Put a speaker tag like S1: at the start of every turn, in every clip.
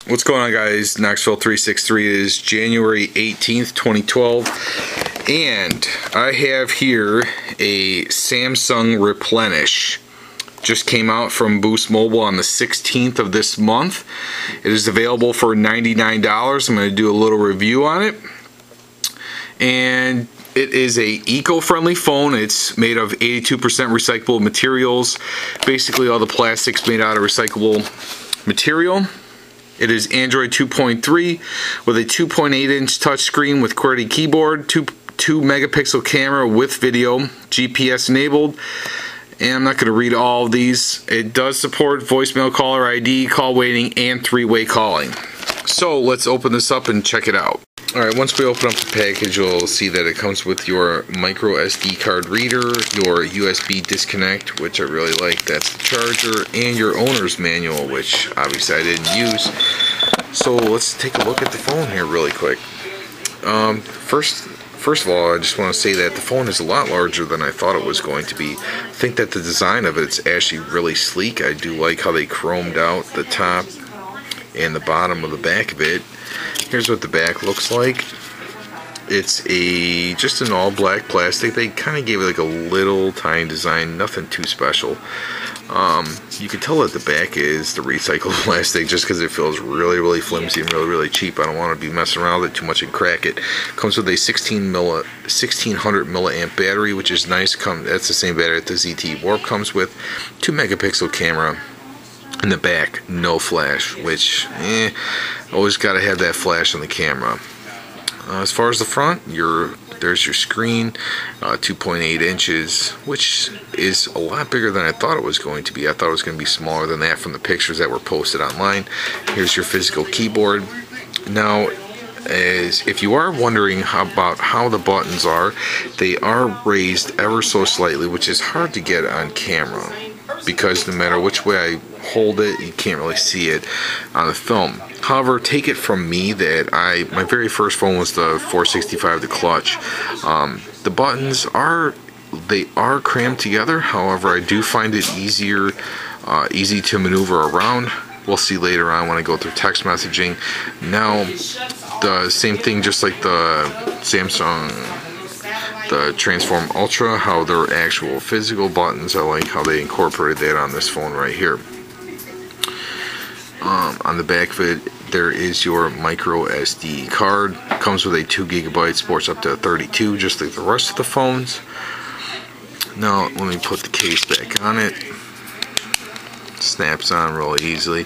S1: What's going on, guys? Knoxville 363. It is January 18th, 2012, and I have here a Samsung Replenish. Just came out from Boost Mobile on the 16th of this month. It is available for $99. I'm going to do a little review on it. And it is a eco-friendly phone. It's made of 82% recyclable materials. Basically all the plastics made out of recyclable material. It is Android 2.3 with a 2.8-inch touchscreen with QWERTY keyboard, 2 megapixel camera with video, GPS enabled. And I'm not going to read all of these. It does support voicemail, caller ID, call waiting, and three-way calling. So let's open this up and check it out. Alright, once we open up the package, you'll see that it comes with your micro SD card reader, your USB disconnect, which I really like, that's the charger, and your owner's manual, which obviously I didn't use. So let's take a look at the phone here really quick. First of all, I just want to say that the phone is a lot larger than I thought it was going to be. I think that the design of it's actually really sleek. I do like how they chromed out the top and the bottom of the back of it. Here's what the back looks like. It's just an all black plastic. They kind of gave it like a little tiny design, nothing too special. You can tell that the back is the recycled plastic just because it feels really flimsy and really cheap. I don't want to be messing around with it too much and crack it. Comes with a 1600 milliamp battery, which is nice. That's the same battery that the ZTE Warp comes with. 2 megapixel camera. In the back, no flash, which, always got to have that flash on the camera. As far as the front, there's your screen, 2.8 inches, which is a lot bigger than I thought it was going to be. I thought it was going to be smaller than that from the pictures that were posted online. Here's your physical keyboard. Now, if you are wondering about how the buttons are, they are raised ever so slightly, which is hard to get on camera, because no matter which way I hold it, you can't really see it on the film. However, take it from me that my very first phone was the 465, the clutch. The buttons are crammed together. However, I do find it easy to maneuver around. We'll see later on when I go through text messaging. Now, the same thing, just like the Samsung, the Transform Ultra, how they're actual physical buttons. I like how they incorporated that on this phone right here. On the back of it, there is your micro SD card. Comes with a 2 GB, sports up to 32, just like the rest of the phones. Now, let me put the case back on it. Snaps on really easily.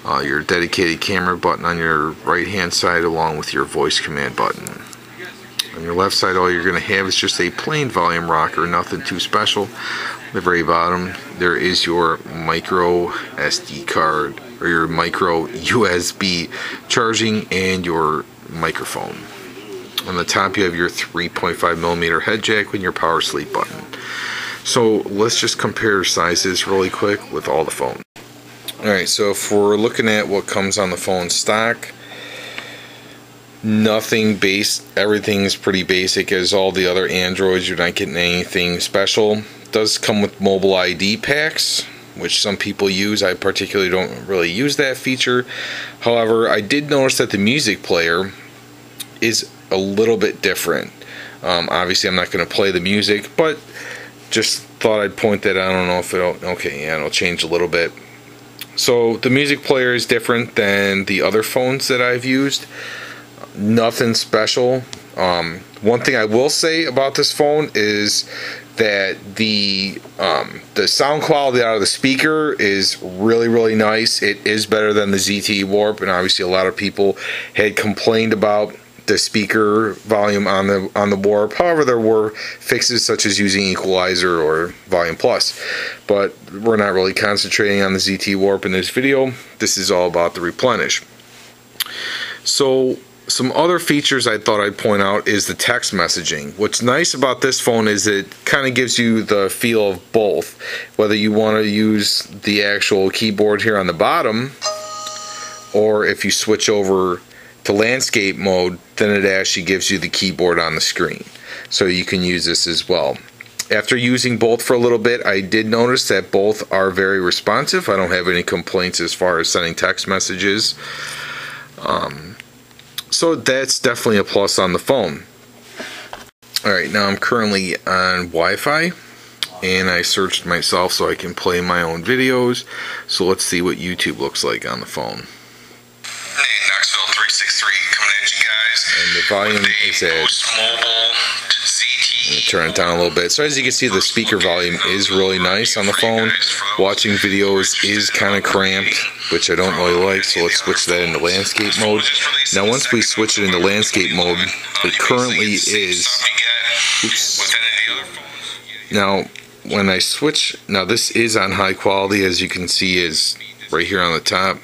S1: Your dedicated camera button on your right hand side, along with your voice command button. On your left side, all you're going to have is just a plain volume rocker, nothing too special. At the very bottom, there is your micro SD card, or your micro USB charging, and your microphone. On the top, you have your 3.5mm head jack and your power sleep button. So let's just compare sizes really quick with all the phones. Alright, so if we're looking at what comes on the phone stock, everything's pretty basic as all the other Androids. You're not getting anything special. It does come with mobile ID packs, which some people use. I particularly don't really use that feature. However, I did notice that the music player is a little bit different. Obviously, I'm not going to play the music, but just thought I'd point that out. I don't know if it'll change a little bit. So the music player is different than the other phones that I've used. Nothing special. One thing I will say about this phone is that the sound quality out of the speaker is really nice. It is better than the ZTE Warp, and obviously a lot of people had complained about the speaker volume on the Warp. However, there were fixes such as using equalizer or volume plus, but we're not really concentrating on the ZTE Warp in this video. This is all about the Replenish. So some other features I thought I'd point out is the text messaging. What's nice about this phone is it kind of gives you the feel of both, whether you want to use the actual keyboard here on the bottom, or if you switch over to landscape mode, then it actually gives you the keyboard on the screen. So you can use this as well. After using both for a little bit, I did notice that both are very responsive. I don't have any complaints as far as sending text messages. So that's definitely a plus on the phone. Alright, now I'm currently on Wi-Fi, and I searched myself so I can play my own videos. So let's see what YouTube looks like on the phone.
S2: Hey, Knoxville 363 coming at you guys.
S1: And the volume is at,
S2: ZTE.
S1: turn it down a little bit. So as you can see, the speaker volume is really nice on the phone. Watching videos is kind of cramped, which I don't really like, so let's switch that into landscape mode. Now once we switch it into landscape mode, it currently is, oops. Now when I switch, now this is on high quality, as you can see is right here on the top,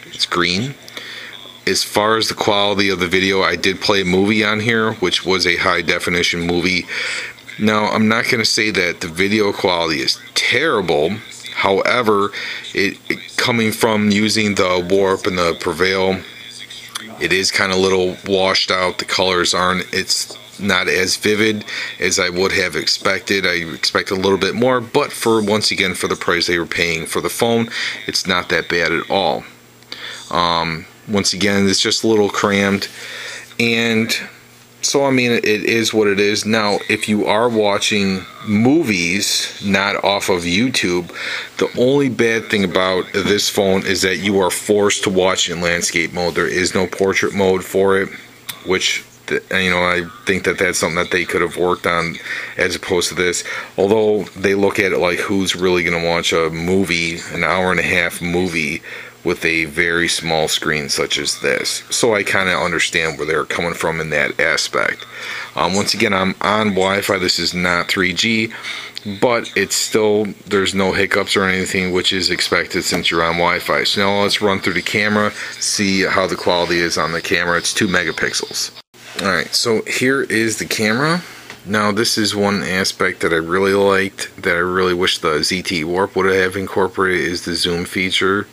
S1: it's green. As far as the quality of the video, I did play a movie on here, which was a high definition movie. Now, I'm not going to say that the video quality is terrible. However, it coming from using the Warp and the Prevail, it is kind of a little washed out. The colors it's not as vivid as I would have expected. I expected a little bit more, but once again, for the price they were paying for the phone, it's not that bad at all. Once again, it's just a little crammed, and so I mean, it is what it is. Now, if you are watching movies not off of YouTube, the only bad thing about this phone is that you are forced to watch in landscape mode. There is no portrait mode for it, which, you know, I think that that's something that they could have worked on as opposed to this. Although they look at it like, who's really going to watch a movie, an hour-and-a-half movie, with a very small screen such as this? So I kind of understand where they're coming from in that aspect. Once again, I'm on Wi-Fi. This is not 3G, but it's still, there's no hiccups or anything, which is expected since you're on Wi-Fi. So now let's run through the camera, see how the quality is on the camera. It's 2 megapixels. Alright, so here is the camera. Now this is one aspect that I really liked, that I really wish the ZTE Warp would have incorporated, is the zoom feature.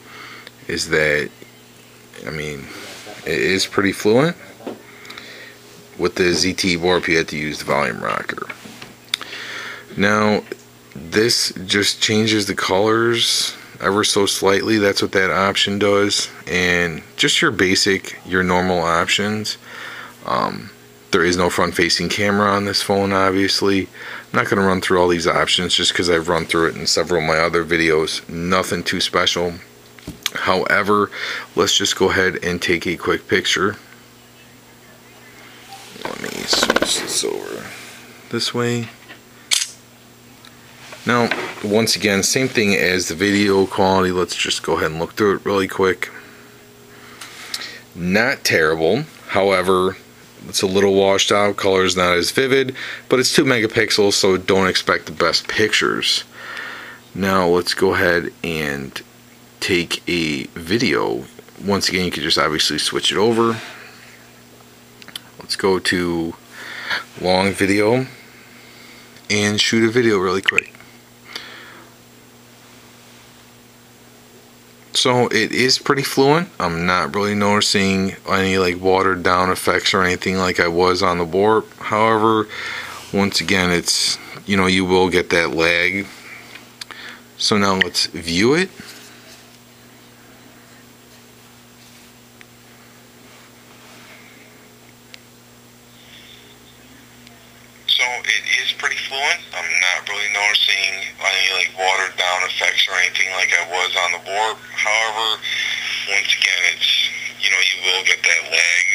S1: Is that, I mean, it is pretty fluent. With the ZTE Warp, you had to use the volume rocker. Now, this just changes the colors ever so slightly. That's what that option does. And just your basic, your normal options. There is no front-facing camera on this phone, obviously. I'm not going to run through all these options just because I've run through it in several of my other videos. Nothing too special. However, let's just go ahead and take a quick picture. Let me switch this over this way. Now, once again, same thing as the video quality. Let's just go ahead and look through it really quick. Not terrible. However, it's a little washed out. Color is not as vivid, but it's 2 megapixels, so don't expect the best pictures. Now, let's go ahead and take a video. Once again, you can just obviously switch it over. Let's go to long video and shoot a video really quick. So it is pretty fluent. I'm not really noticing any like watered down effects or anything like I was on the Warp. However, once again, it's, you know, you will get that lag. So now let's view it.
S2: So it is pretty fluent. I'm not really noticing any like watered down effects or anything like I was on the Warp. However, once again, it's, you know, you will get that lag.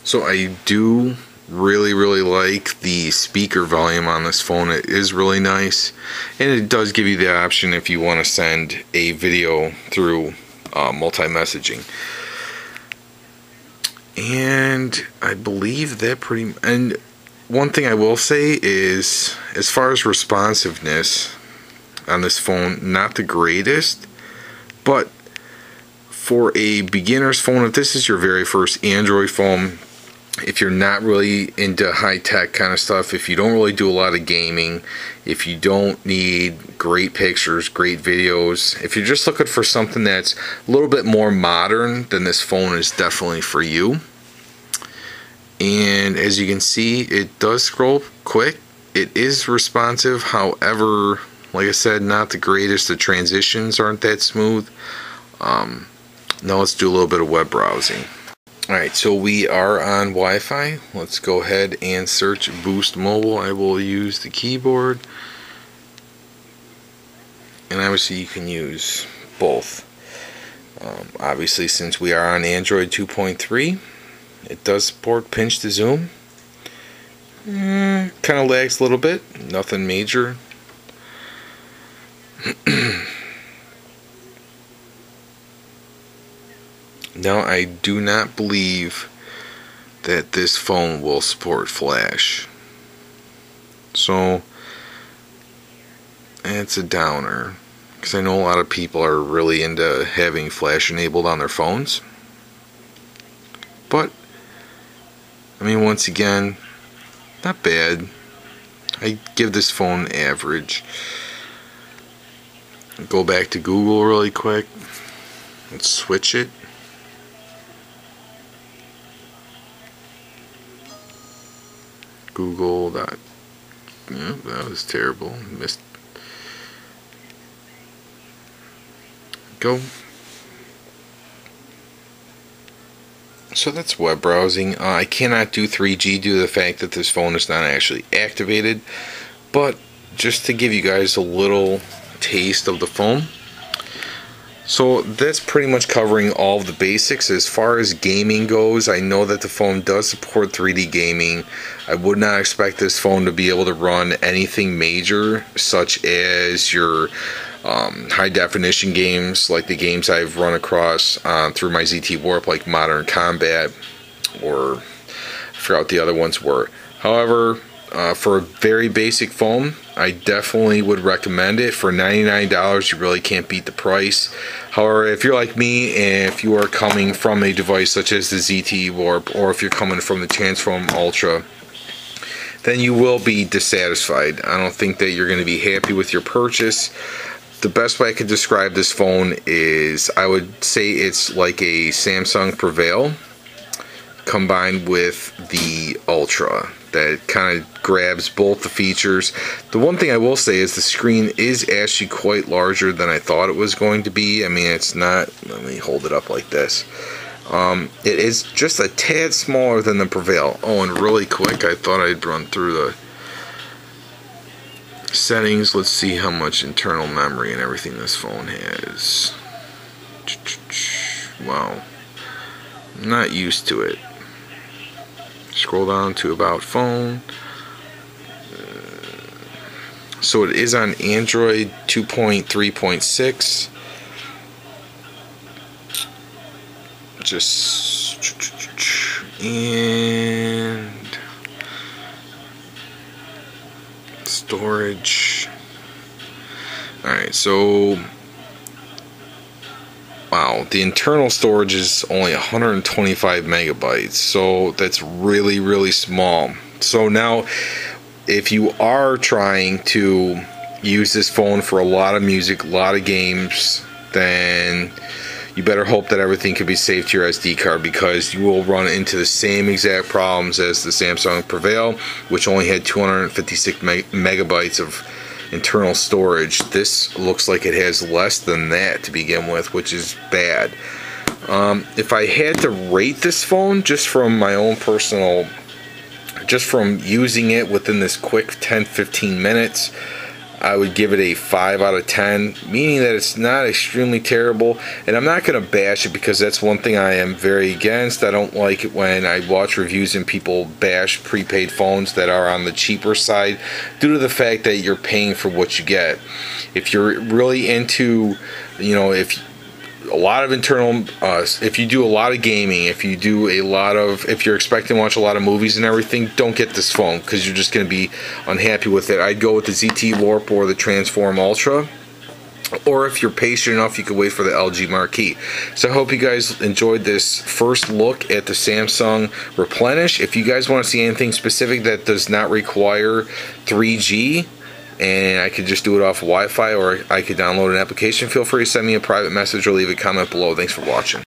S1: So I do really like the speaker volume on this phone. It is really nice, and it does give you the option if you want to send a video through multi-messaging. And I believe that and one thing I will say is, as far as responsiveness on this phone, not the greatest, but for a beginner's phone, if this is your very first Android phone, if you're not really into high-tech kind of stuff, if you don't really do a lot of gaming, if you don't need great pictures, great videos, if you're just looking for something that's a little bit more modern, then this phone is definitely for you. And as you can see, it does scroll quick. It is responsive. However, like I said, not the greatest. The transitions aren't that smooth. Now let's do a little bit of web browsing. Alright, so we are on Wi-Fi. Let's go ahead and search Boost Mobile. I will use the keyboard. And obviously you can use both. Obviously, since we are on Android 2.3, it does support pinch to zoom. Kind of lags a little bit, nothing major. Now, I do not believe that this phone will support flash. So, it's a downer. Because I know a lot of people are really into having flash enabled on their phones. But, I mean, once again, not bad. I give this phone average. Go back to Google really quick. Let's switch it. Google. That was terrible. Missed. Go. So that's web browsing. I cannot do 3G due to the fact that this phone is not actually activated. But just to give you guys a little taste of the phone. So that's pretty much covering all of the basics. As far as gaming goes, I know that the phone does support 3D gaming. I would not expect this phone to be able to run anything major, such as your high definition games, like the games I've run across through my ZTE Warp, like Modern Combat, or I forgot what the other ones were. However, for a very basic phone, I definitely would recommend it. For $99, you really can't beat the price. However, if you're like me, and if you are coming from a device such as the ZTE Warp, or if you're coming from the Transform Ultra, then you will be dissatisfied. I don't think that you're going to be happy with your purchase. The best way I could describe this phone is, I would say it's like a Samsung Prevail combined with the Ultra. That kind of grabs both the features. The one thing I will say is the screen is actually quite larger than I thought it was going to be. I mean, it's not, let me hold it up like this. It is just a tad smaller than the Prevail. Oh, and really quick, I thought I'd run through the settings. Let's see how much internal memory and everything this phone has. Wow, I'm not used to it. Scroll down to About Phone. So it is on Android 2.3.6. And storage. Alright, so wow, the internal storage is only 125 megabytes, so that's really, really small. So now, if you are trying to use this phone for a lot of music, a lot of games, then you better hope that everything can be saved to your SD card, because you will run into the same exact problems as the Samsung Prevail, which only had 256 megabytes of internal storage. This looks like it has less than that to begin with, which is bad. If I had to rate this phone just from my own personal, just from using it within this quick 10-15 minutes, I would give it a 5 out of 10, meaning that it's not extremely terrible. And I'm not going to bash it, because that's one thing I am very against. I don't like it when I watch reviews and people bash prepaid phones that are on the cheaper side, due to the fact that you're paying for what you get. If you're really into, if a lot of internal, if you do a lot of gaming, if you're expecting to watch a lot of movies and everything, don't get this phone, because you're just going to be unhappy with it. I'd go with the ZTE Warp or the Transform Ultra, or if you're patient enough, you could wait for the LG Marquee. So I hope you guys enjoyed this first look at the Samsung Replenish. If you guys want to see anything specific that does not require 3G, and I could just do it off Wi-Fi, or I could download an application, feel free to send me a private message or leave a comment below. Thanks for watching.